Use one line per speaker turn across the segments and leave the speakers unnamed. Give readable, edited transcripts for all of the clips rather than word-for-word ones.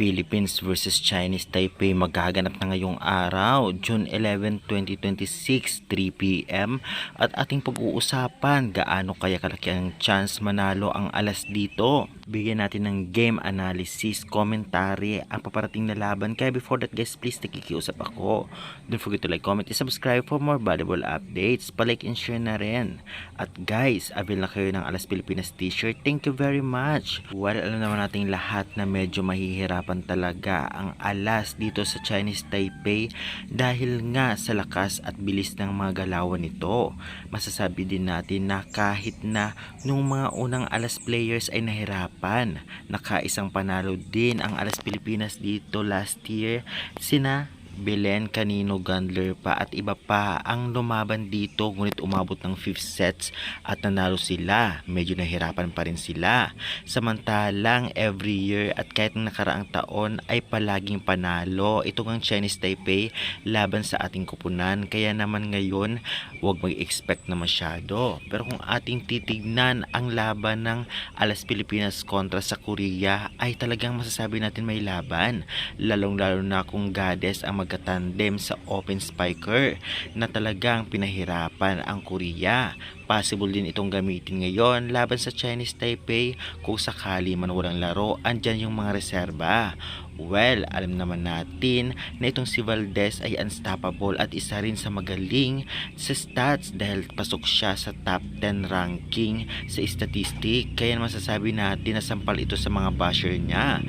Philippines versus Chinese Taipei magaganap na ngayong araw, June 11, 2026, 3 p.m. At ating pag-uusapan gaano kaya kalaki ang chance manalo ang alas dito. Bigyan natin ng game analysis, commentary, ang paparating na laban. Kaya before that guys, please nakikiusap ako. Don't forget to like, comment, and subscribe for more valuable updates. Palike and share na rin. At guys, avail na kayo ng Alas Pilipinas t-shirt. Thank you very much. Well, alam naman nating lahat na medyo mahihirapan talaga ang alas dito sa Chinese Taipei dahil nga sa lakas at bilis ng mga galawan nito. Masasabi din natin na kahit na nung mga unang alas players ay nahirapan, nakaisang panalo din ang Alas Pilipinas dito last year. Sina Belen, Canino, Gandler pa at iba pa ang lumaban dito, ngunit umabot ng 5th sets at nanalo sila. Medyo nahirapan pa rin sila. Samantalang every year at kahit ng nakaraang taon ay palaging panalo itong ang Chinese Taipei laban sa ating kupunan. Kaya naman ngayon huwag mag-expect na masyado. Pero kung ating titignan ang laban ng Alas Pilipinas kontra sa Korea ay talagang masasabi natin may laban. Lalong-lalo na kung Goddess ang magkatandem sa open spiker na talagang pinahirapan ang Korea. Possible din itong gamitin ngayon laban sa Chinese Taipei kung sakali man walang laro, andyan yung mga reserba. Well, alam naman natin na itong si Valdez ay unstoppable at isa rin sa magaling sa stats dahil pasok siya sa top 10 ranking sa statistic. Kaya masasabi natin na sampal ito sa mga basher niya.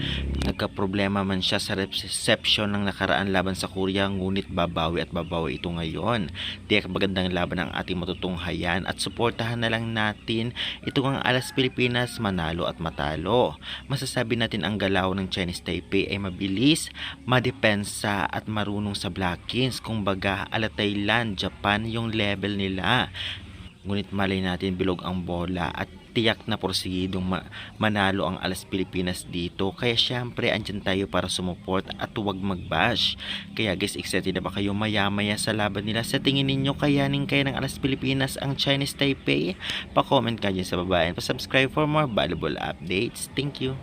Nagka-problema man siya sa reception ng nakaraan laban sa Korea, ngunit babawi at babawi ito ngayon. Tiyak magandang laban ang ating matutunghayan at suportahan na lang natin itong ang Alas Pilipinas manalo at matalo. Masasabi natin ang galaw ng Chinese Taipei ay mabilis, madepensa at marunong sa blockings. Kung baga ala Thailand, Japan yung level nila. Ngunit malay natin bilog ang bola at tiyak na porsigidong manalo ang Alas Pilipinas dito. Kaya syempre andyan tayo para sumuport at huwag magbash. Kaya guys, excited na ba kayo maya-maya sa laban nila? Sa tingin ninyo kayanin kaya ng Alas Pilipinas ang Chinese Taipei? Pa-comment ka dyan sa baba and pa-subscribe for more valuable updates. Thank you.